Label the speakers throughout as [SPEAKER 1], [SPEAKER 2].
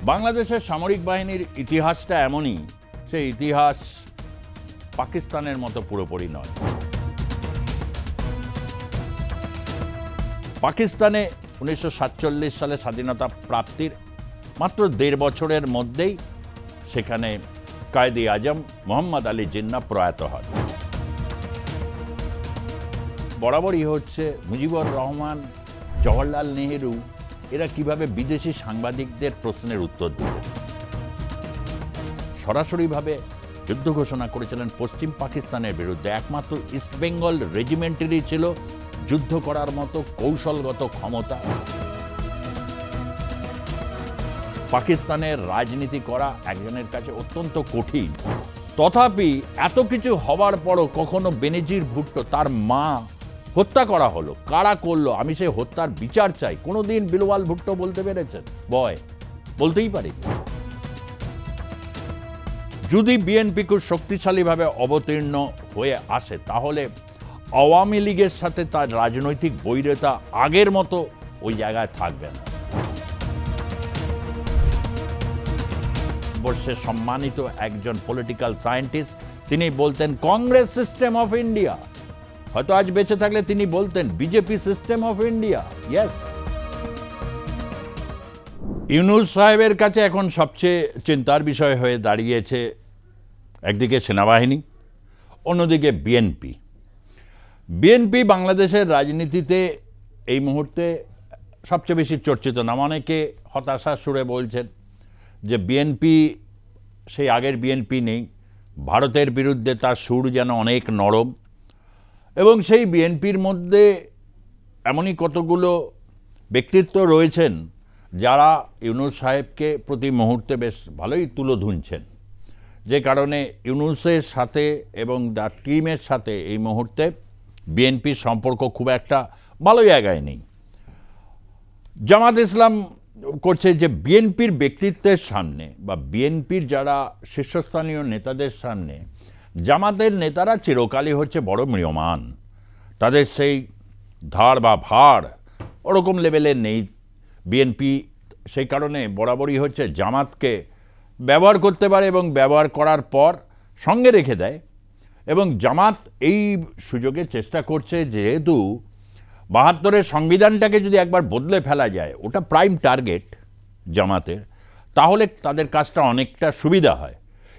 [SPEAKER 1] বাংলাদেশের সামরিক বাহিনীর ইতিহাসটা এমনই, সেই ইতিহাস পাকিস্তানের মতো পুরোপুরি নয়। পাকিস্তানে 1947 সালে স্বাধীনতা প্রাপ্তির মাত্র 1.5 বছরের মধ্যেই সেখানে কায়েদে আজম মোহাম্মদ আলী জিন্নাহ প্রয়াত হন। বরাবরই হচ্ছে মুজিবুর রহমান, জওহরলাল নেহেরু এরা কিভাবে বিদেশি সাংবাদিকদের প্রশ্নের উত্তর দিতেন। সরাসরিভাবে যুদ্ধ ঘোষণা করেছিলেন পশ্চিম পাকিস্তানের বিরুদ্ধে। একমাত্র ইস্ট বেঙ্গল রেজিমেন্টেরই ছিল যুদ্ধ করার মতো কৌশলগত ক্ষমতা। পাকিস্তানের রাজনীতি করা একজনের কাছে অত্যন্ত কঠিন। তথাপি এত কিছু হবার পরও কখনো বেনজির ভুট্টো, তার মা হত্যা করা হলো, কারা করলো, আমি সেই হত্যার বিচার চাই, কোনোদিন বিলওয়াল ভুট্টো বলতে পেরেছেন? বলতেই পারি। যদি বিএনপি খুব শক্তিশালীভাবে অবতীর্ণ হয়ে আসে তাহলে আওয়ামী লীগের সাথে তার রাজনৈতিক বৈরতা আগের মতো ওই জায়গায় থাকবে না। বর্ষে সম্মানিত একজন পলিটিক্যাল সায়েন্টিস্ট, তিনি বলতেন কংগ্রেস সিস্টেম অফ ইন্ডিয়া। হয়তো আজ বেঁচে থাকলে তিনি বলতেন BJP system of India. Yes, Yunus সাহেবের কাছে এখন সবচেয়ে চিন্তার বিষয় হয়ে দাঁড়িয়েছে একদিকে সেনাবাহিনী, অন্যদিকে বিএনপি। বিএনপি বাংলাদেশের রাজনীতিতে এই মুহূর্তে সবচেয়ে বেশি চর্চিত নাম। অনেকে হতাশার সুরে বলছেন যে বিএনপি সেই আগের বিএনপি নেই, ভারতের বিরুদ্ধে তার সুর যেন অনেক নরম, এবং সেই বিএনপির মধ্যে এমনই কতগুলো ব্যক্তিত্ব রয়েছেন যারা ইউনূস সাহেবকে প্রতি মুহূর্তে বেশ ভালোই তুলো ধুনছেন, যে কারণে ইউনূসের সাথে এবং তার টিমের সাথে এই মুহূর্তে বিএনপির সম্পর্ক খুব একটা ভালো জায়গায় নেই। জামাত ইসলাম করছে যে বিএনপির ব্যক্তিত্বের সামনে বা বিএনপির যারা শীর্ষস্থানীয় নেতাদের সামনে জামাতের নেতারা চিরকালই হচ্ছে বড় ম্রিয়মাণ, তাদের সেই ধার বা ভার ওরকম লেভেলের নেই বিএনপি। সেই কারণে বরাবরই হচ্ছে জামাতকে ব্যবহার করতে পারে এবং ব্যবহার করার পর সঙ্গে রেখে দেয়। এবং জামাত এই সুযোগে চেষ্টা করছে, যেহেতু ৭২-এর সংবিধানটাকে যদি একবার বদলে ফেলা যায়, ওটা প্রাইম টার্গেট জামাতের, তাহলে তাদের কাজটা অনেকটা সুবিধা হয়।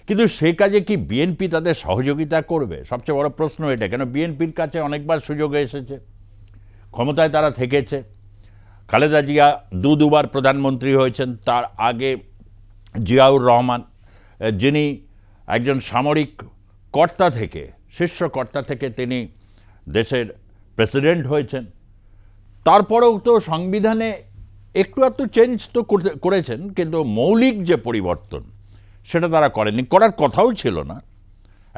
[SPEAKER 1] কিন্তু সে কাজে কি বিএনপি তাদের সহযোগিতা করবে? সবচেয়ে বড় প্রশ্ন এটা। কেন বিএনপির কাছে অনেকবার সুযোগ এসেছে, ক্ষমতায় তারা থেকেছে। খালেদা জিয়া দুবার প্রধানমন্ত্রী হয়েছেন, তার আগে জিয়াউর রহমান, যিনি একজন সামরিক কর্তা থেকে, শীর্ষ কর্তা থেকে তিনি দেশের প্রেসিডেন্ট হয়েছেন। তারপরেও তো সংবিধানে একটু চেঞ্জ তো করেছেন, কিন্তু মৌলিক যে পরিবর্তন সেটা তারা করেনি, করার কথাও ছিল না,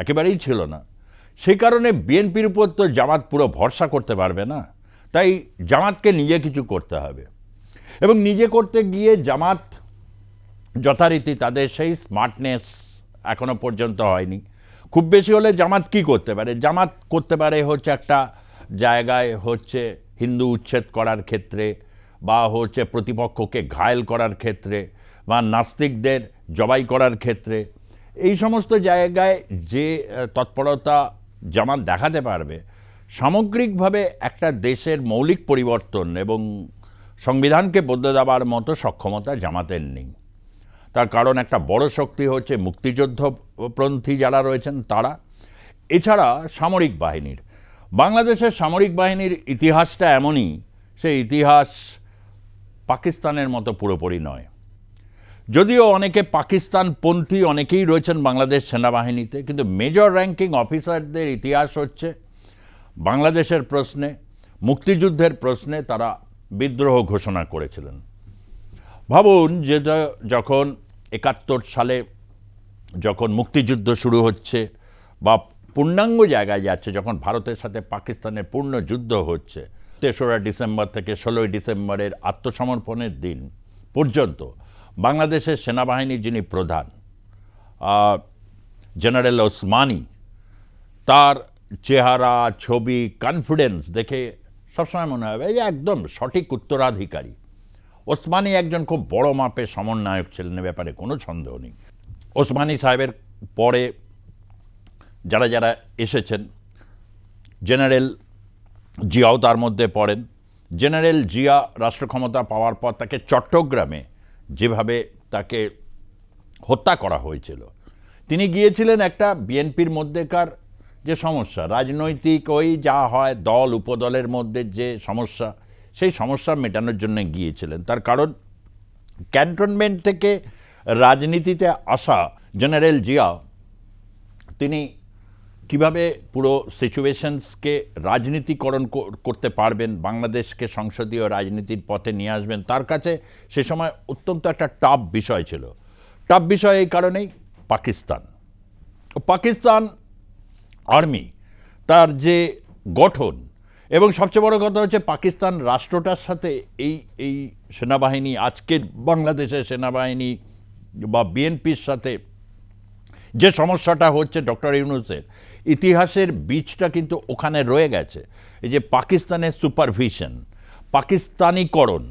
[SPEAKER 1] একেবারেই ছিল না। সেই কারণে বিএনপির উপর তো জামাত পুরো ভরসা করতে পারবে না। তাই জামাতকে নিজে কিছু করতে হবে, এবং নিজে করতে গিয়ে জামাত যথারীতি তাদের সেই স্মার্টনেস এখনো পর্যন্ত হয়নি। খুব বেশি হলে জামাত কি করতে পারে? জামাত করতে পারে হচ্ছে একটা জায়গায় হচ্ছে হিন্দু উচ্ছেদ করার ক্ষেত্রে, বা হচ্ছে প্রতিপক্ষকে ঘায়েল করার ক্ষেত্রে, বা নাস্তিকদের জবাই করার ক্ষেত্রে। এই সমস্ত জায়গায় যে তৎপরতা জামাত দেখাতে পারবে, সামগ্রিকভাবে একটা দেশের মৌলিক পরিবর্তন এবং সংবিধানকে বদলে দেওয়ার মতো সক্ষমতা জামাতের নেই। তার কারণ একটা বড় শক্তি হচ্ছে মুক্তিযুদ্ধপন্থী যারা রয়েছেন তারা, এছাড়া সামরিক বাহিনীর। বাংলাদেশের সামরিক বাহিনীর ইতিহাসটা এমনই, সেই ইতিহাস পাকিস্তানের মতো পুরোপুরি নয়। যদিও অনেকে পাকিস্তানপন্থী অনেকেই রয়েছেন বাংলাদেশ সেনাবাহিনীতে, কিন্তু মেজর র্যাঙ্কিং অফিসারদের ইতিহাস হচ্ছে বাংলাদেশের প্রশ্নে, মুক্তিযুদ্ধের প্রশ্নে তারা বিদ্রোহ ঘোষণা করেছিলেন। ভাবুন যে যখন ৭১ সালে যখন মুক্তিযুদ্ধ শুরু হচ্ছে বা পূর্ণাঙ্গ জায়গায় যাচ্ছে, যখন ভারতের সাথে পাকিস্তানের পূর্ণ যুদ্ধ হচ্ছে, ৩রা ডিসেম্বর থেকে ১৬ই ডিসেম্বরের আত্মসমর্পণের দিন পর্যন্ত বাংলাদেশের সেনাবাহিনীর যিনি প্রধান জেনারেল ওসমানী, তার চেহারা, ছবি, কনফিডেন্স দেখে সবসময় মনে হবে এই একদম সঠিক উত্তরাধিকারী। ওসমানী একজন খুব বড় মাপের সমন্বয়ক ছিলেন, এ ব্যাপারে কোনো সন্দেহ নেই। ওসমানী সাহেবের পরে যারা যারা এসেছেন, জেনারেল জিয়াও তার মধ্যে পড়েন। জেনারেল জিয়া রাষ্ট্র ক্ষমতা পাওয়ার পর তাকে চট্টগ্রামে যেভাবে তাকে হত্যা করা হয়েছিল, তিনি গিয়েছিলেন একটা বিএনপির মধ্যেকার যে সমস্যা, রাজনৈতিক ওই যা হয় দল উপদলের মধ্যে যে সমস্যা, সেই সমস্যা মেটানোর জন্য গিয়েছিলেন। তার কারণ ক্যান্টনমেন্ট থেকে রাজনীতিতে আসা জেনারেল জিয়া তিনি কিভাবে পুরো সিচুয়েশনসকে রাজনীতিকরণ করতে পারবেন, বাংলাদেশকে সংসদীয় রাজনীতির পথে নিয়ে আসবেন, তার কাছে সে সময় অত্যন্ত একটা টাফ বিষয় ছিল। টাফ বিষয় এই কারণেই পাকিস্তান আর্মি তার যে গঠন, এবং সবচেয়ে বড় কথা হচ্ছে পাকিস্তান রাষ্ট্রটার সাথে এই সেনাবাহিনী, আজকের বাংলাদেশের সেনাবাহিনী বা বিএনপির সাথে যে সমস্যাটা হচ্ছে ডক্টর ইউনূসের, ইতিহাসের বীজটা কিন্তু ওখানে রয়ে গেছে। এই যে পাকিস্তানের সুপারভিশন, পাকিস্তানিকরণ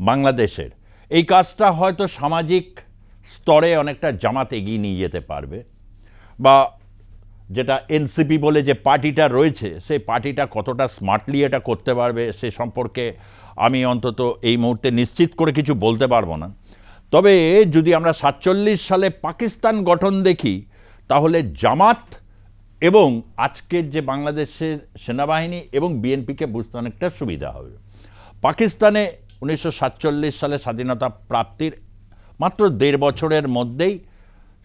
[SPEAKER 1] বাংলাদেশের, এই কাজটা হয়তো সামাজিক স্তরে অনেকটা জামাত এগিয়ে নিয়ে যেতে পারবে, বা যেটা এনসিপি বলে যে পার্টিটা রয়েছে, সেই পার্টিটা কতটা স্মার্টলি এটা করতে পারবে সে সম্পর্কে আমি অন্তত এই মুহূর্তে নিশ্চিত করে কিছু বলতে পারবো না। তবে যদি আমরা 47 সালে পাকিস্তান গঠন দেখি, তাহলে জামাত এবং আজকের যে বাংলাদেশের সেনাবাহিনী এবং বিএনপিকে বুঝতে অনেকটা সুবিধা হবে। পাকিস্তানে 1947 সালে স্বাধীনতা প্রাপ্তির মাত্র 1.5 বছরের মধ্যেই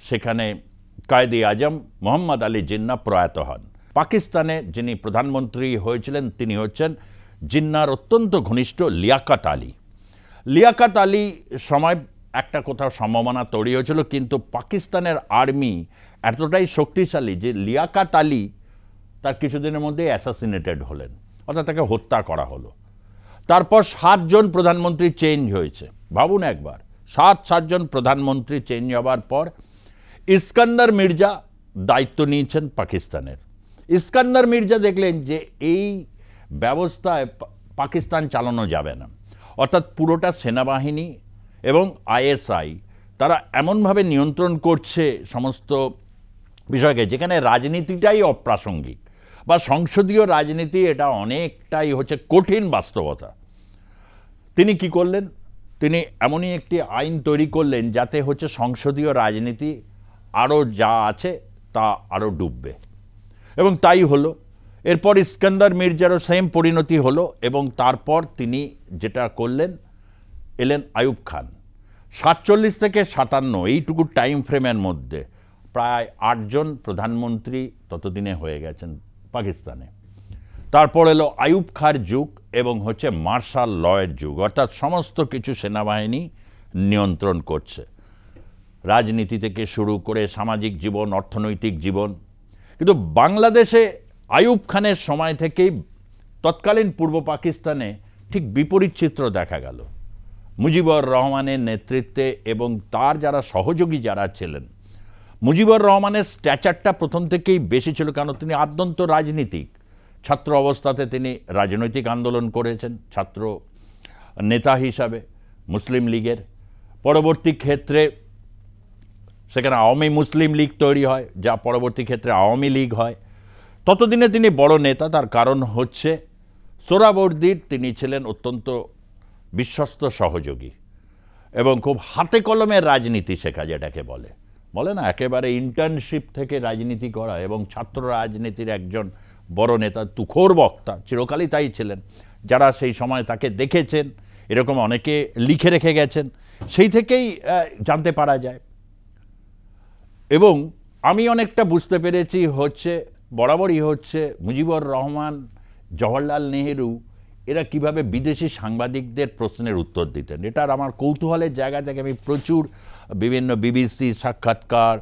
[SPEAKER 1] সেখানে কায়েদে আজম মোহাম্মদ আলী জিন্নাহ প্রয়াত হন। পাকিস্তানে যিনি প্রধানমন্ত্রী হয়েছিলেন তিনি হচ্ছেন জিন্নাহর অত্যন্ত ঘনিষ্ঠ লিয়াকত আলী। লিয়াকত আলী সময় একটা কোথাও সম্ভাবনা তৈরি হয়েছিল, কিন্তু পাকিস্তানের আর্মি এতটাই শক্তিশালী যে লিয়াকত আলী তার কিছুদিনের মধ্যে অ্যাসাসিনেটেড হলেন, অর্থাৎ তাকে হত্যা করা হলো। তারপর 7 জন প্রধানমন্ত্রী চেঞ্জ হয়েছে। ভাবুন একবার, 7 জন প্রধানমন্ত্রী চেঞ্জ হবার পর ইস্কান্দার মির্জা দায়িত্ব নিয়েছেন পাকিস্তানের। ইস্কান্দার মির্জা দেখলেন যে এই ব্যবস্থায় পাকিস্তান চালানো যাবে না, অর্থাৎ পুরোটা সেনাবাহিনী এবং আইএসআই তারা এমনভাবে নিয়ন্ত্রণ করছে সমস্ত বিষয়কে, যেখানে রাজনীতিটাই অপ্রাসঙ্গিক, বা সংসদীয় রাজনীতি এটা অনেকটাই হচ্ছে কঠিন বাস্তবতা। তিনি কি করলেন, তিনি এমনই একটি আইন তৈরি করলেন যাতে হচ্ছে সংসদীয় রাজনীতি আরও যা আছে তা আরও ডুববে, এবং তাই হলো। এরপর ইস্কান্দার মির্জারও সেম পরিণতি হলো, এবং তারপর তিনি যেটা করলেন, এলেন আইয়ুব খান। 47 থেকে 57 এইটুকু টাইম ফ্রেমের মধ্যে প্রায় 8 জন প্রধানমন্ত্রী ততদিনে হয়ে গেছেন পাকিস্তানে। তারপর এলো আইয়ুব খাঁর যুগ এবং হচ্ছে মার্শাল লয়ের যুগ, অর্থাৎ সমস্ত কিছু সেনাবাহিনী নিয়ন্ত্রণ করছে, রাজনীতি থেকে শুরু করে সামাজিক জীবন, অর্থনৈতিক জীবন। কিন্তু বাংলাদেশে আইয়ুব খানের সময় থেকেই তৎকালীন পূর্ব পাকিস্তানে ঠিক বিপরীত চিত্র দেখা গেল। মুজিবুর রহমানের নেতৃত্বে এবং তার যারা সহযোগী যারা ছিলেন, মুজিবুর রহমানের স্ট্যাচারটা প্রথম থেকেই বেশি ছিল, কারণ তিনি আদ্যন্ত রাজনীতিক। ছাত্র অবস্থাতে তিনি রাজনৈতিক আন্দোলন করেছেন ছাত্র নেতা হিসাবে মুসলিম লীগের। পরবর্তী ক্ষেত্রে সেখানে আওয়ামী মুসলিম লীগ তৈরি হয়, যা পরবর্তী ক্ষেত্রে আওয়ামী লীগ হয়। ততদিনে তিনি বড় নেতা, তার কারণ হচ্ছে সোহরাওয়ার্দীর তিনি ছিলেন অত্যন্ত বিশ্বস্ত সহযোগী, এবং খুব হাতে কলমের রাজনীতি শেখা, যেটাকে বলে না একেবারে ইন্টার্নশিপ থেকে রাজনীতি করা, এবং ছাত্র রাজনীতির একজন বড় নেতা, তুখোর বক্তা, চিরকালই তাই ছিলেন। যারা সেই সময় তাকে দেখেছেন, এরকম অনেকে লিখে রেখে গেছেন, সেই থেকেই জানতে পারা যায়। এবং আমি অনেকটা বুঝতে পেরেছি হচ্ছে বরাবরই হচ্ছে মুজিবুর রহমান, জওহরলাল নেহেরু এরা কিভাবে বিদেশি সাংবাদিকদের প্রশ্নের উত্তর দিতেন। এটার আমার কৌতূহলের জায়গা থেকে আমি প্রচুর বিভিন্ন বিবিসি সাক্ষাৎকার,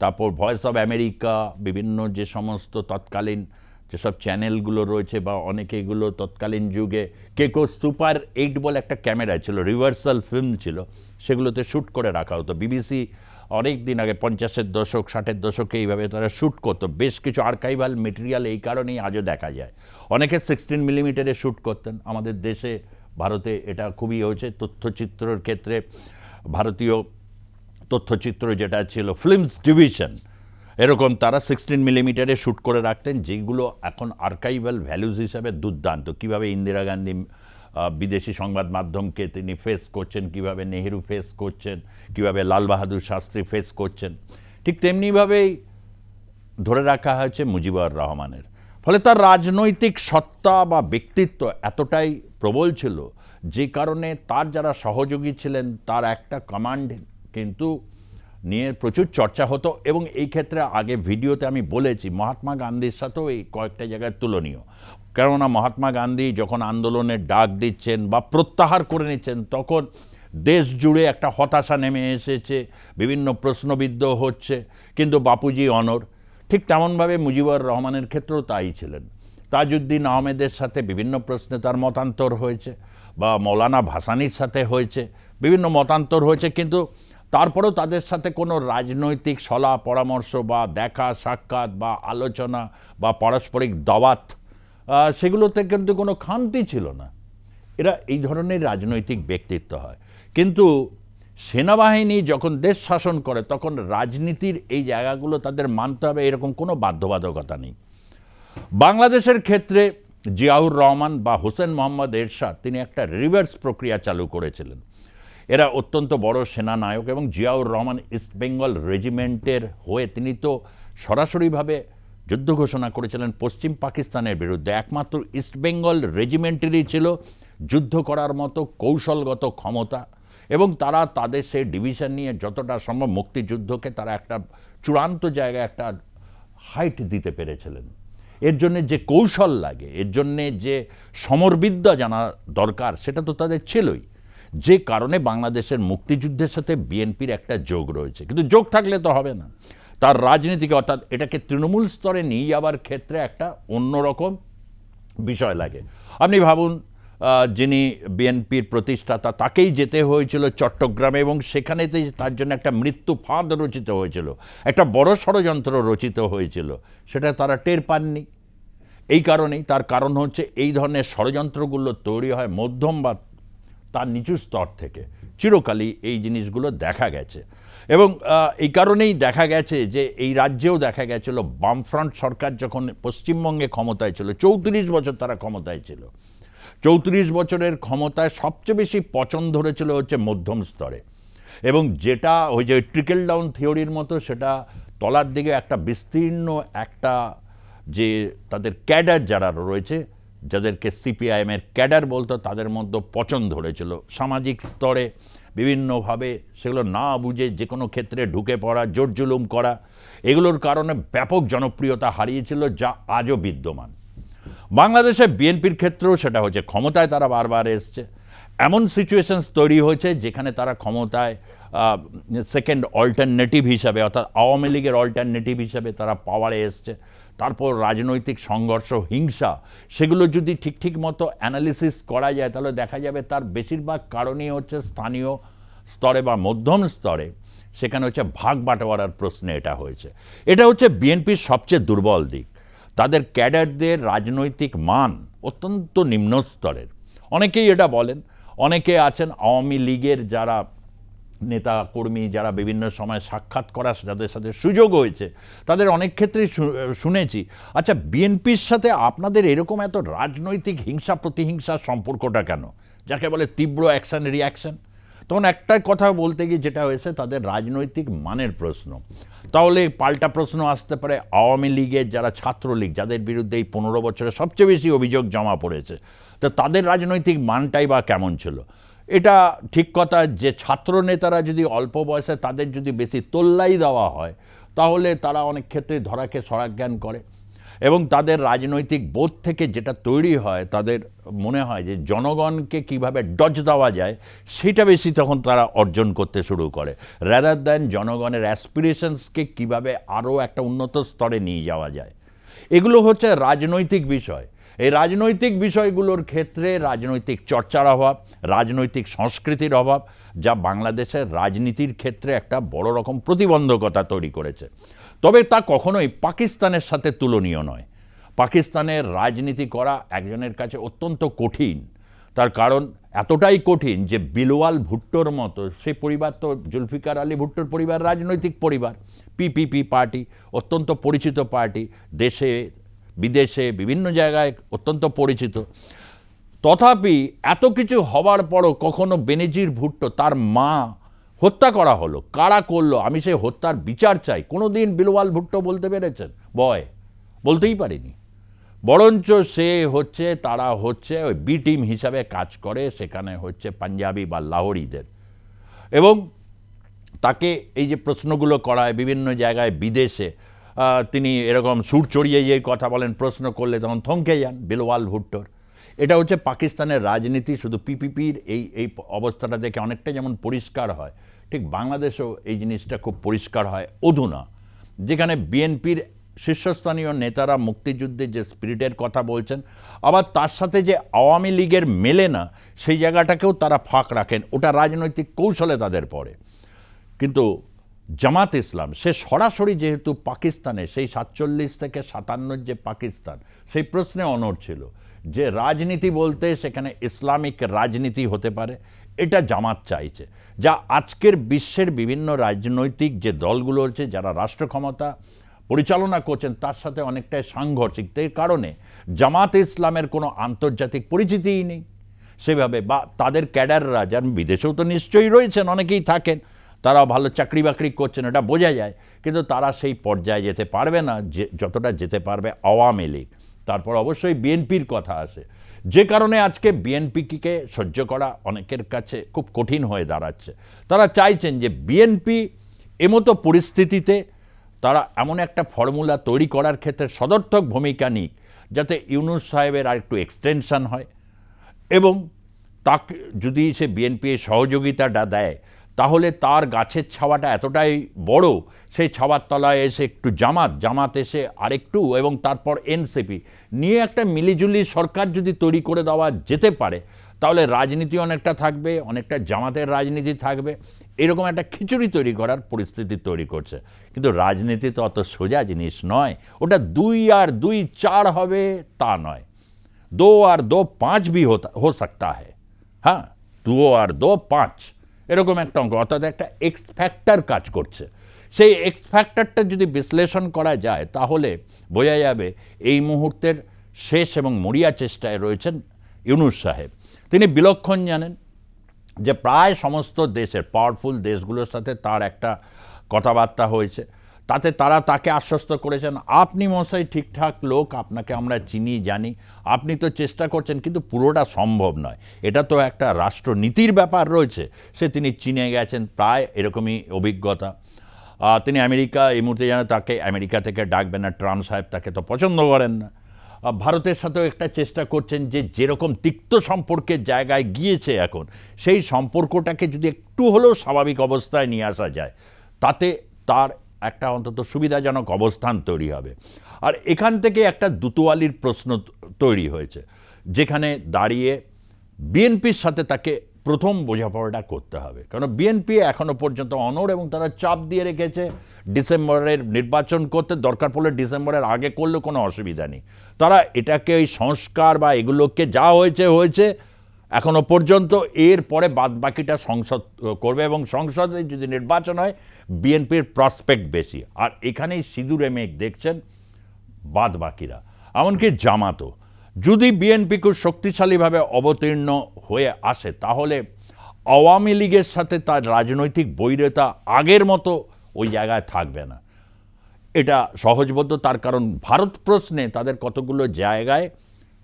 [SPEAKER 1] তারপর ভয়েস অফ আমেরিকা, বিভিন্ন যে সমস্ত তৎকালীন যেসব চ্যানেলগুলো রয়েছে, বা অনেকে এগুলো তৎকালীন যুগে কেকো সুপার 8 বলে একটা ক্যামেরা ছিল, রিভার্সাল ফিল্ম ছিল, সেগুলোতে শ্যুট করে রাখা হতো। বিবিসি অনেক দিন আগে 50-এর দশক 60-এর দশকে এইভাবে তারা শ্যুট করতো। বেশ কিছু আর্কাইভাল মেটেরিয়াল এই কারণেই আজও দেখা যায়। অনেকে 16 মিলিমিটারে শ্যুট করতেন। আমাদের দেশে ভারতে এটা খুবই হয়েছে। তথ্যচিত্রের ক্ষেত্রে ভারতীয় তথ্যচিত্র যেটা ছিল ফিল্মস ডিভিশন, এরকম তারা 16 মিলিমিটারে শ্যুট করে রাখতেন, যেগুলো এখন আর্কাইভাল ভ্যালুজ হিসাবে দুর্দান্ত। কীভাবে ইন্দিরা গান্ধী বিদেশি সংবাদ মাধ্যমকে তিনি ফেস করছেন, কিভাবে নেহেরু ফেস করছেন, কিভাবে লাল বাহাদুর শাস্ত্রী ফেস করছেন, ঠিক তেমনিভাবেই ধরে রাখা হয়েছে মুজিবুর রহমানের। ফলে তার রাজনৈতিক সত্তা বা ব্যক্তিত্ব এতটাই প্রবল ছিল, যে কারণে তার যারা সহযোগী ছিলেন তার একটা কমান্ড কিন্তু নিয়ে প্রচুর চর্চা হতো। এবং এই ক্ষেত্রে আগে ভিডিওতে আমি বলেছি মহাত্মা গান্ধীর সাথেও এই কয়েকটা জায়গায় তুলনীয়। কেননা মহাত্মা গান্ধী যখন আন্দোলনের ডাক দিচ্ছেন বা প্রত্যাহার করে নিচ্ছেন, তখন দেশ জুড়ে একটা হতাশা নেমে এসেছে, বিভিন্ন প্রশ্নবিদ্ধ হচ্ছে, কিন্তু বাপুজি অনর। ঠিক তেমনভাবে মুজিবুর রহমানের ক্ষেত্রেও তাই ছিলেন। তাজউদ্দিন আহমেদের সাথে বিভিন্ন প্রশ্নে তার মতান্তর হয়েছে, বা মৌলানা ভাসানীর সাথে হয়েছে, বিভিন্ন মতান্তর হয়েছে, কিন্তু তারপরেও তাদের সাথে কোনো রাজনৈতিক সলা পরামর্শ বা দেখা সাক্ষাৎ বা আলোচনা বা পারস্পরিক দাওয়াত, সেগুলোতে কিন্তু কোনো খামতি ছিল না। এরা এই ধরনের রাজনৈতিক ব্যক্তিত্ব হয়। কিন্তু সেনাবাহিনী যখন দেশ শাসন করে তখন রাজনীতির এই জায়গাগুলো তাদের মানতে হবে, এরকম কোনো বাধ্যবাধকতা নেই। বাংলাদেশের ক্ষেত্রে জিয়াউর রহমান বা হোসেন মোহাম্মদ এরশাদ তিনি একটা রিভার্স প্রক্রিয়া চালু করেছিলেন। এরা অত্যন্ত বড় সেনানায়ক, এবং জিয়াউর রহমান ইস্ট বেঙ্গল রেজিমেন্টের হয়ে তিনি তো সরাসরিভাবে যুদ্ধ ঘোষণা করেছিলেন পশ্চিম পাকিস্তানের বিরুদ্ধে। একমাত্র ইস্ট বেঙ্গল রেজিমেন্টেরই ছিল যুদ্ধ করার মতো কৌশলগত ক্ষমতা, এবং তারা তাদের সেই ডিভিশন নিয়ে যতটা সম্ভব মুক্তিযুদ্ধকে তারা একটা চূড়ান্ত জায়গায় একটা হাইট দিতে পেরেছিলেন। এর জন্যে যে কৌশল লাগে, এর জন্যে যে সমরবিদ্যা জানা দরকার, সেটা তো তাদের ছিলই, যে কারণে বাংলাদেশের মুক্তিযুদ্ধের সাথে বিএনপির একটা যোগ রয়েছে। কিন্তু যোগ থাকলে তো হবে না, তার রাজনীতিকে অর্থাৎ এটাকে তৃণমূল স্তরে নিয়ে যাওয়ার ক্ষেত্রে একটা অন্যরকম বিষয় লাগে। আপনি ভাবুন, যিনি বিএনপির প্রতিষ্ঠাতা তাকেই যেতে হয়েছিল চট্টগ্রামে, এবং সেখানেতে তার জন্য একটা মৃত্যু ফাঁদ রচিত হয়েছিল, একটা বড় ষড়যন্ত্র রচিত হয়েছিল, সেটা তারা টের পাননি। এই কারণেই, তার কারণ হচ্ছে এই ধরনের ষড়যন্ত্রগুলো তৈরি হয় মধ্যম বা তার নিচু স্তর থেকে। চিরকালই এই জিনিসগুলো দেখা গেছে, এবং এই কারণেই দেখা গেছে যে এই রাজ্যেও দেখা গেছিল বামফ্রন্ট সরকার যখন পশ্চিমবঙ্গে ক্ষমতায় ছিল, 34 বছর তারা ক্ষমতায় ছিল। 34 বছরের ক্ষমতায় সবচেয়ে বেশি পচন ধরেছিল হচ্ছে মধ্যম স্তরে, এবং যেটা ওই যে ট্রিকেল ডাউন থিওরির মতো, সেটা তলার দিকে একটা বিস্তীর্ণ একটা যে তাদের ক্যাডার যারা রয়েছে, যাদেরকে সিপিআইএমের ক্যাডার বলতো, তাদের মধ্যে পচন ধরেছিল। সামাজিক স্তরে বিভিন্নভাবে সেগুলো না বুঝে যে কোনো ক্ষেত্রে ঢুকে পড়া, জোর জুলুম করা, এগুলোর কারণে ব্যাপক জনপ্রিয়তা হারিয়েছিল, যা আজও বিদ্যমান। বাংলাদেশে বিএনপির ক্ষেত্রেও সেটা হচ্ছে, ক্ষমতায় তারা বারবার এসছে, এমন সিচুয়েশনস তৈরি হয়েছে যেখানে তারা ক্ষমতায় সেকেন্ড অল্টারনেটিভ হিসাবে, অর্থাৎ আওয়ামী লীগের অল্টারনেটিভ হিসাবে তারা পাওয়ারে এসছে। তারপর রাজনৈতিক সংঘর্ষ, হিংসা, সেগুলো যদি ঠিক মতো অ্যানালিসিস করা যায় তাহলে দেখা যাবে তার বেশিরভাগ কারণই হচ্ছে স্থানীয় স্তরে বা মধ্যম স্তরে, সেখানে হচ্ছে ভাগ বাটোয়ারার প্রশ্নে এটা হয়েছে। এটা হচ্ছে বিএনপির সবচেয়ে দুর্বল দিক। তাদের ক্যাডারদের রাজনৈতিক মান অত্যন্ত নিম্ন স্তরের। অনেকেই এটা বলেন, অনেকে আছেন আওয়ামী লীগের যারা নেতা কর্মী, যারা বিভিন্ন সময় সাক্ষাৎ করার যাদের সাথে সুযোগ হয়েছে, তাদের অনেক ক্ষেত্রেই শুনেছি, আচ্ছা বিএনপির সাথে আপনাদের এরকম এত রাজনৈতিক হিংসা প্রতিহিংসার সম্পর্কটা কেন, যাকে বলে তীব্র অ্যাকশন রিয়াকশন। তখন একটাই কথা বলতে গিয়ে যেটা হয়েছে, তাদের রাজনৈতিক মানের প্রশ্ন। তাহলে পাল্টা প্রশ্ন আসতে পারে, আওয়ামী লীগের যারা ছাত্রলীগ, যাদের বিরুদ্ধে এই 15 বছরে সবচেয়ে বেশি অভিযোগ জমা পড়েছে, তো তাদের রাজনৈতিক মানটাই বা কেমন ছিল। এটা ঠিক কথা যে ছাত্র নেতারা যদি অল্প বয়সে তাদের যদি বেশি তোল্লাই দেওয়া হয়, তাহলে তারা অনেক ক্ষেত্রে ধরাকে সরাজ্ঞান করে, এবং তাদের রাজনৈতিক বোধ থেকে যেটা তৈরি হয়, তাদের মনে হয় যে জনগণকে কিভাবে ডজ দেওয়া যায় সেটা বেশি তখন তারা অর্জন করতে শুরু করে, রাদার দ্যান জনগণের অ্যাসপিরেশনসকে কিভাবে আরও একটা উন্নত স্তরে নিয়ে যাওয়া যায়। এগুলো হচ্ছে রাজনৈতিক বিষয়। এই রাজনৈতিক বিষয়গুলোর ক্ষেত্রে রাজনৈতিক চর্চার অভাব, রাজনৈতিক সংস্কৃতির অভাব, যা বাংলাদেশের রাজনীতির ক্ষেত্রে একটা বড় রকম প্রতিবন্ধকতা তৈরি করেছে। তবে তা কখনোই পাকিস্তানের সাথে তুলনীয় নয়। পাকিস্তানের রাজনীতি করা একজনের কাছে অত্যন্ত কঠিন। তার কারণ এতটাই কঠিন যে বিলওয়াল ভুট্টোর মতো সেই পরিবার তো জুলফিকার আলী ভুট্টোর পরিবার রাজনৈতিক পরিবার, পিপিপি পার্টি অত্যন্ত পরিচিত পার্টি, দেশে বিদেশে বিভিন্ন জায়গায় অত্যন্ত পরিচিত। তথাপি এত কিছু হবার পরও কখনো বেনজির ভুট্টো তার মা হত্যা করা হলো, কারা করলো আমি সেই হত্যার বিচার চাই, কোনোদিন বিলওয়াল ভুট্টো বলতে পেরেছেন? বলতেই পারেনি। বরঞ্চ সে হচ্ছে তারা হচ্ছে ওই বি টিম হিসাবে কাজ করে, সেখানে হচ্ছে পাঞ্জাবি বা লাহোরিদের, এবং তাকে এই যে প্রশ্নগুলো করায় বিভিন্ন জায়গায় বিদেশে, তিনি এরকম সুর চড়িয়ে যে কথা বলেন, প্রশ্ন করলে তখন থমকে যান বিলওয়াল ভুট্টোর। এটা হচ্ছে পাকিস্তানের রাজনীতি। শুধু পিপিপির এই অবস্থাটা দেখে অনেকটা যেমন পরিষ্কার হয়, ঠিক বাংলাদেশেও এই জিনিসটা খুব পরিষ্কার হয় অধুনা, যেখানে বিএনপির শীর্ষস্থানীয় নেতারা মুক্তিযুদ্ধের যে স্পিরিটের কথা বলছেন, আবার তার সাথে যে আওয়ামী লীগের মেলে না সেই জায়গাটাকেও তারা ফাঁক রাখেন, ওটা রাজনৈতিক কৌশলে তাদের পড়ে। কিন্তু জামাত ইসলাম সে সরাসরি যেহেতু পাকিস্তানে সেই 47 থেকে 57 যে পাকিস্তান, সেই প্রশ্নে অনড় ছিল যে রাজনীতি বলতে সেখানে ইসলামিক রাজনীতি হতে পারে, এটা জামাত চাইছে। যা আজকের বিশ্বের বিভিন্ন রাজনৈতিক যে দলগুলো হচ্ছে, যারা রাষ্ট্র ক্ষমতা পরিচালনা করছেন, তার সাথে অনেকটাই সাংঘর্ষিক। এই কারণে জামাত ইসলামের কোনো আন্তর্জাতিক পরিচিতিই নেই সেভাবে, বা তাদের ক্যাডাররা, যার বিদেশেও তো নিশ্চয়ই রয়েছেন, অনেকেই থাকেন, তারা ভালো চাকরি বাকরি করছেন, এটা বোঝা যায়, কিন্তু তারা সেই পর্যায়ে যেতে পারবে না যে যতটা যেতে পারবে আওয়ামী লীগ। তারপর অবশ্যই বিএনপির কথা আসে, যে কারণে আজকে বিএনপিকে সহ্য করা অনেকের কাছে খুব কঠিন হয়ে দাঁড়াচ্ছে। তারা চাইছেন যে বিএনপি এমতো পরিস্থিতিতে তারা এমন একটা ফর্মুলা তৈরি করার ক্ষেত্রে সদর্থক ভূমিকা নিক, যাতে ইউনূস সাহেবের আর একটু এক্সটেনশন হয়, এবং তাকে যদি সে বিএনপি সহযোগিতাটা দেয়, তাহলে তার গাছের ছাওয়াটা এতটাই বড়, সেই ছাওয়ার তলায় এসে একটু জামাত এসে আরেকটু, এবং তারপর এনসিপি নিয়ে একটা মিলিজুলি সরকার যদি তৈরি করে দেওয়া যেতে পারে, তাহলে রাজনীতি অনেকটা থাকবে, অনেকটা জামাতের রাজনীতি থাকবে, এরকম একটা খিচুড়ি তৈরি করার পরিস্থিতি তৈরি করছে। কিন্তু রাজনীতি তো অত সোজা জিনিস নয়, ওটা 2 আর 2 4 হবে তা নয়, 2 আর 2 5 भी हो सकता है। হ্যাঁ, 2 আর 2 5 এরকম একটা অঙ্ক, অর্থাৎ একটা এক্স ফ্যাক্টর কাজ করছে। সেই এক্স ফ্যাক্টরটা যদি বিশ্লেষণ করা যায়, তাহলে বোঝা যাবে এই মুহূর্তের শেষ এবং মরিয়া চেষ্টায় রয়েছেন ইউনূস সাহেব। তিনি বিলক্ষণ জানেন যে প্রায় সমস্ত দেশের পাওয়ারফুল দেশগুলোর সাথে তার একটা কথাবার্তা হয়েছে, তাতে তারা তাকে আশ্বস্ত করেছেন, আপনি মশাই ঠিকঠাক লোক, আপনাকে আমরা চিনি জানি, আপনি তো চেষ্টা করছেন, কিন্তু পুরোটা সম্ভব নয়, এটা তো একটা রাষ্ট্রনীতির ব্যাপার রয়েছে। তিনি চিনে গেছেন, প্রায় এরকমই অভিজ্ঞতা। তিনি আমেরিকা এই মুহূর্তে যেন তাকে আমেরিকা থেকে ডাকবেন না, ট্রাম্প সাহেব তাকে তো পছন্দ করেন না। ভারতের সাথেও একটা চেষ্টা করছেন যে যেরকম তিক্ত সম্পর্কের জায়গায় গিয়েছে এখন, সেই সম্পর্কটাকে যদি একটু হলেও স্বাভাবিক অবস্থায় নিয়ে আসা যায়, তাতে তার একটা অন্তত সুবিধাজনক অবস্থান তৈরি হবে। আর এখান থেকে একটা দুতোয়ালির প্রশ্ন তৈরি হয়েছে, যেখানে দাঁড়িয়ে বিএনপির সাথে তাকে প্রথম বোঝাপড়াটা করতে হবে, কারণ বিএনপি এখনো পর্যন্ত অনড়, এবং তারা চাপ দিয়ে রেখেছে ডিসেম্বরের নির্বাচন করতে, দরকার পড়লে ডিসেম্বরের আগে করলেও কোনো অসুবিধা নেই। তারা এটাকে ওই সংস্কার বা এগুলোকে যা হয়েছে এখনো পর্যন্ত, এর পরে বাদবাকিটা সংসদ করবে, এবং সংসদে যদি নির্বাচন হয় বিএনপির প্রসপেক্ট বেশি। আর এখানেই সিঁদুরে মেঘ দেখছেন বাদবাকিরা, এমনকি জামাতও। যদি বিএনপি খুব শক্তিশালীভাবে অবতীর্ণ হয়ে আসে, তাহলে আওয়ামী লীগের সাথে তার রাজনৈতিক বৈরতা আগের মতো ওই জায়গায় থাকবে না, এটা সহজবোধ্য। তার কারণ ভারত প্রশ্নে তাদের কতগুলো জায়গায়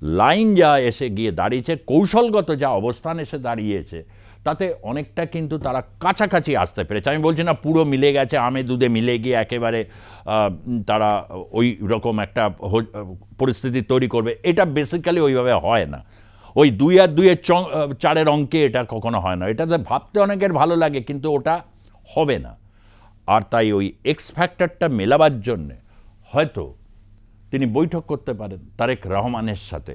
[SPEAKER 1] লাইন যা এসে গিয়ে দাঁড়িয়েছে, কৌশলগত যা অবস্থান এসে দাঁড়িয়েছে, তাতে অনেকটা কিন্তু তারা কাছাকাছি আসতে পেরেছে। আমি বলছি না পুরো মিলে গেছে, আমে দুধে মিলে গিয়ে একেবারে তারা ওই রকম একটা পরিস্থিতি তৈরি করবে, এটা বেসিক্যালি ওইভাবে হয় না। ওই 2 আর 2 4 অঙ্কে এটা কখনো হয় না। এটাতে ভাবতে অনেকের ভালো লাগে, কিন্তু ওটা হবে না। আর তাই ওই এক্স ফ্যাক্টরটা মেলাবার জন্যে হয়তো তিনি বৈঠক করতে পারেন তারেক রহমানের সাথে।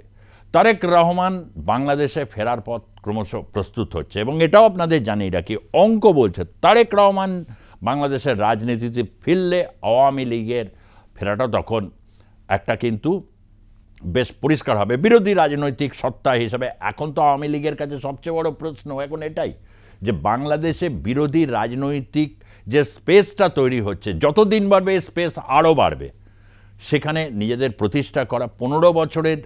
[SPEAKER 1] তারেক রহমান বাংলাদেশে ফেরার পথ ক্রমশ প্রস্তুত হচ্ছে, এবং এটাও আপনাদের জানিয়ে রাখি, অঙ্ক বলছে তারেক রহমান বাংলাদেশের রাজনীতিতে ফিরলে আওয়ামী লীগের ফেরাটা তখন একটা কিন্তু বেশ পরিষ্কার হবে। বিরোধী রাজনৈতিক সত্তা হিসাবে এখন তো আওয়ামী লীগের কাছে সবচেয়ে বড় প্রশ্ন এখন এটাই যে বাংলাদেশে বিরোধী রাজনৈতিক যে স্পেসটা তৈরি হচ্ছে, যতদিন বাড়বে এই স্পেস আরও বাড়বে। সেখানে নিজেদের প্রতিষ্ঠা করা 15 বছরের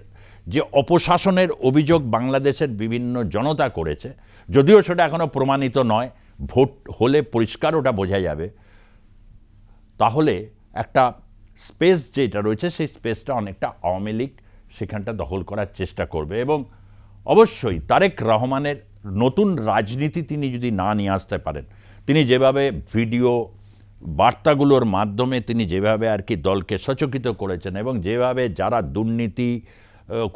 [SPEAKER 1] যে অপশাসনের অভিযোগ বাংলাদেশের বিভিন্ন জনতা করেছে, যদিও সেটা এখনও প্রমাণিত নয়, ভোট হলে পরিষ্কার ওটা বোঝা যাবে, তাহলে একটা স্পেস যেটা রয়েছে সেই স্পেসটা অনেকটা আওয়ামী লীগ সেখানটা দখল করার চেষ্টা করবে। এবং অবশ্যই তারেক রহমানের নতুন রাজনীতি তিনি যদি না নিয়ে আসতে পারেন, তিনি যেভাবে ভিডিও বার্তাগুলোর মাধ্যমে তিনি যেভাবে আর কি দলকে সচকিত করেছেন এবং যেভাবে যারা দুর্নীতি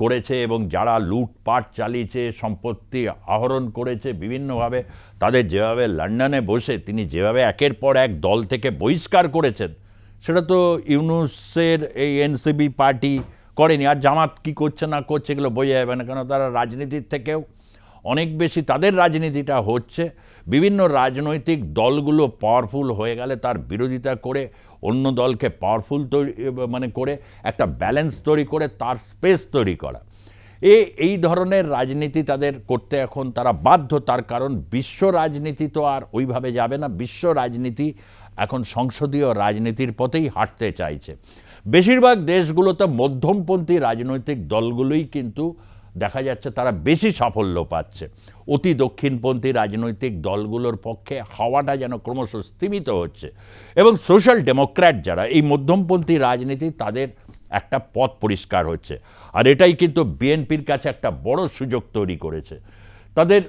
[SPEAKER 1] করেছে এবং যারা লুটপাট চালিয়েছে, সম্পত্তি আহরণ করেছে বিভিন্নভাবে, তাদের যেভাবে লন্ডনে বসে তিনি যেভাবে একের পর এক দল থেকে বহিষ্কার করেছেন, সেটা তো ইউনূসের এই এনসিপি পার্টি করেনি। আর জামাত কি করছে না করছে এগুলো বোঝা যাবে না, কেন তারা রাজনীতির থেকেও অনেক বেশি তাদের রাজনীতিটা হচ্ছে বিভিন্ন রাজনৈতিক দলগুলো পাওয়ারফুল হয়ে গেলে তার বিরোধিতা করে অন্য দলকে পাওয়ারফুল তৈরি করে একটা ব্যালেন্স তৈরি করে তার স্পেস তৈরি করা, এই ধরনের রাজনীতি তাদের করতে এখন তারা বাধ্য। তার কারণ বিশ্ব রাজনীতি তো আর ওইভাবে যাবে না, বিশ্ব রাজনীতি এখন সংসদীয় রাজনীতির পথেই হাঁটতে চাইছে। বেশিরভাগ দেশগুলোতে মধ্যমপন্থী রাজনৈতিক দলগুলোই কিন্তু দেখা যাচ্ছে তারা বেশি সাফল্য পাচ্ছে। অতি দক্ষিণপন্থী রাজনৈতিক দলগুলোর পক্ষে হাওয়াটা যেন ক্রমশ স্তীমিত হচ্ছে এবং সোশ্যাল ডেমোক্র্যাট যারা এই মধ্যমপন্থী রাজনীতি, তাদের একটা পথ পরিষ্কার হচ্ছে। আর এটাই কিন্তু বিএনপির কাছে একটা বড় সুযোগ তৈরি করেছে। তাদের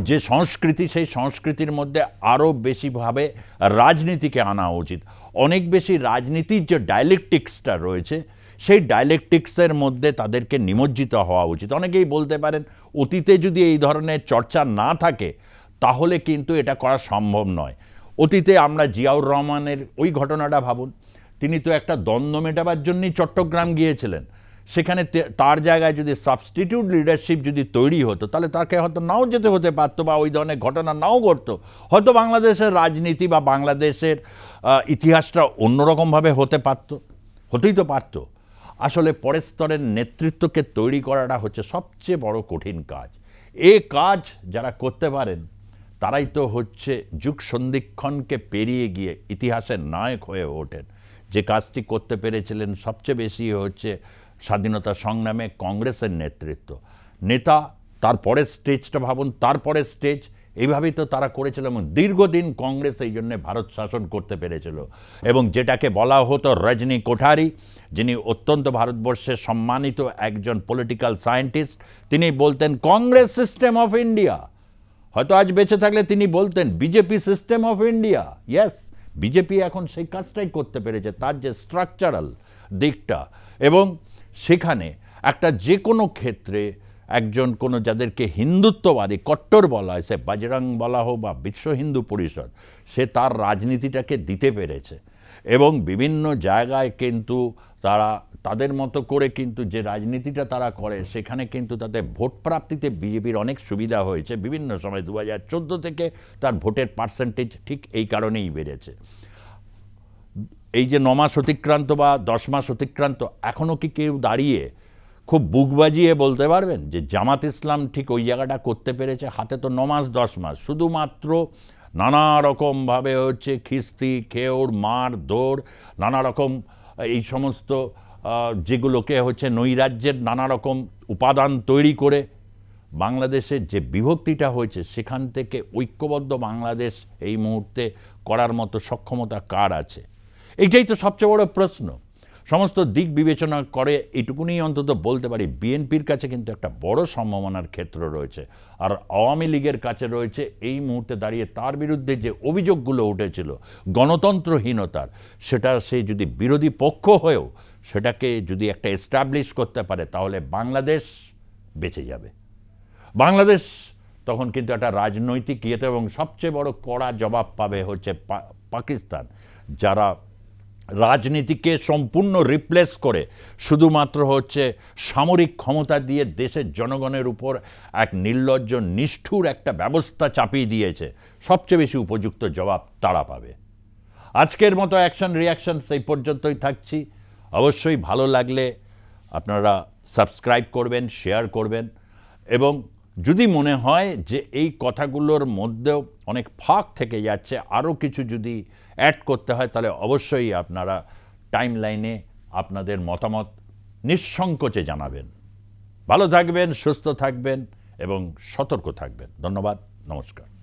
[SPEAKER 1] যে সংস্কৃতি, সেই সংস্কৃতির মধ্যে আরও বেশিভাবে রাজনীতিকে আনা উচিত। অনেক বেশি রাজনীতির যে ডায়ালেকটিক্সটা রয়েছে সেই ডায়ালেকটিক্সের মধ্যে তাদেরকে নিমজ্জিত হওয়া উচিত। অনেকেই বলতে পারেন অতীতে যদি এই ধরনের চর্চা না থাকে তাহলে কিন্তু এটা করা সম্ভব নয়। অতীতে আমরা জিয়াউর রহমানের ওই ঘটনাটা ভাবুন, তিনি তো একটা দ্বন্দ্ব মেটাবার জন্যই চট্টগ্রাম গিয়েছিলেন। সেখানে তার জায়গায় যদি সাবস্টিটিউট লিডারশিপ যদি তৈরি হতো তাহলে তাকে হয়তো নাও যেতে হতে পারতো বা ওই ধরনের ঘটনা নাও ঘটতো, হয়তো বাংলাদেশের রাজনীতি বা বাংলাদেশের ইতিহাসটা অন্যরকমভাবে হতেই তো পারতো। আসলে পরের স্তরের নেতৃত্বকে তৈরি করাটা হচ্ছে সবচেয়ে বড় কঠিন কাজ। এই কাজ যারা করতে পারেন তারাই তো হচ্ছে যুগ সন্ধিক্ষণকে পেরিয়ে গিয়ে ইতিহাসের নায়ক হয়ে ওঠেন। যে কাজটি করতে পেরেছিলেন সবচেয়ে বেশি হচ্ছে স্বাধীনতা সংগ্রামে কংগ্রেসের নেতা, তারপরের স্টেজটা ভাবুন, তারপরের স্টেজ, এইভাবেই তো তারা করেছিল এবং দীর্ঘদিন কংগ্রেস এই জন্যে ভারত শাসন করতে পেরেছিল। এবং যেটাকে বলা হতো রজনী কোঠারি, যিনি অত্যন্ত ভারতবর্ষের সম্মানিত একজন পলিটিক্যাল সায়েন্টিস্ট, তিনি বলতেন কংগ্রেস সিস্টেম অফ ইন্ডিয়া। হয়তো আজ বেঁচে থাকলে তিনি বলতেন BJP system of India. Yes, BJP এখন সেই কাজটাই করতে পেরেছে, তার যে স্ট্রাকচারাল দিকটা। এবং সেখানে একটা যে কোনো ক্ষেত্রে একজন কোনো যাদেরকে হিন্দুত্ববাদী কট্টর বলা হয়, সে বজরং বলা হোক বা বিশ্ব হিন্দু পরিষদ, সে তার রাজনীতিটাকে দিতে পেরেছে এবং বিভিন্ন জায়গায় কিন্তু তারা তাদের মতো করে কিন্তু যে রাজনীতিটা তারা করে সেখানে কিন্তু তাদের ভোট প্রাপ্তিতে বিজেপির অনেক সুবিধা হয়েছে। বিভিন্ন সময় 2014 থেকে তার ভোটের পার্সেন্টেজ ঠিক এই কারণেই বেড়েছে। এই যে 9 মাস অতিক্রান্ত বা 10 মাস অতিক্রান্ত, এখনও কি কেউ দাঁড়িয়ে খুব বুক বাজিয়ে বলতে পারবেন যে জামাত ইসলাম ঠিক ওই জায়গাটা করতে পেরেছে? হাতে তো 9 মাস 10 মাস, শুধুমাত্র নানা রকমভাবে হচ্ছে খিস্তি খেওড় মার দৌড়, নানা রকম এই সমস্ত যেগুলোকে হচ্ছে নৈরাজ্যের নানা রকম উপাদান তৈরি করে বাংলাদেশের যে বিভক্তিটা হয়েছে সেখান থেকে ঐক্যবদ্ধ বাংলাদেশ এই মুহূর্তে করার মতো সক্ষমতা কার আছে? এইটাই তো সবচেয়ে বড় প্রশ্ন। সমস্ত দিক বিবেচনা করে এটুকুনি অন্তত বলতে পারি বিএনপির কাছে কিন্তু একটা বড় সম্ভাবনার ক্ষেত্র রয়েছে। আর আওয়ামী লীগের কাছে রয়েছে এই মুহূর্তে দাঁড়িয়ে তার বিরুদ্ধে যে অভিযোগগুলো উঠেছিল গণতন্ত্রহীনতার, সেটা সে যদি বিরোধী পক্ষ হয়েও সেটাকে যদি একটা এস্টাবলিশ করতে পারে তাহলে বাংলাদেশ বেঁচে যাবে। বাংলাদেশ তখন কিন্তু একটা রাজনৈতিক ইয়েতে এবং সবচেয়ে বড় কড়া জবাব পাবে হচ্ছে পাকিস্তান, যারা রাজনীতিকে সম্পূর্ণ রিপ্লেস করে শুধুমাত্র হচ্ছে সামরিক ক্ষমতা দিয়ে দেশের জনগণের উপর এক নির্লজ্জ নিষ্ঠুর একটা ব্যবস্থা চাপিয়ে দিয়েছে। সবচেয়ে বেশি উপযুক্ত জবাব তারা পাবে। আজকের মতো অ্যাকশন রিয়াকশন সেই পর্যন্তই থাকছি। অবশ্যই ভালো লাগলে আপনারা সাবস্ক্রাইব করবেন, শেয়ার করবেন, এবং যদি মনে হয় যে এই কথাগুলোর মধ্যেও অনেক ফাঁক থেকে যাচ্ছে, আরও কিছু যদি অ্যাড করতে হয়, তাহলে অবশ্যই আপনারা টাইম লাইনে আপনাদের মতামত নিঃসংকোচে জানাবেন। ভালো থাকবেন, সুস্থ থাকবেন এবং সতর্ক থাকবেন। ধন্যবাদ, নমস্কার।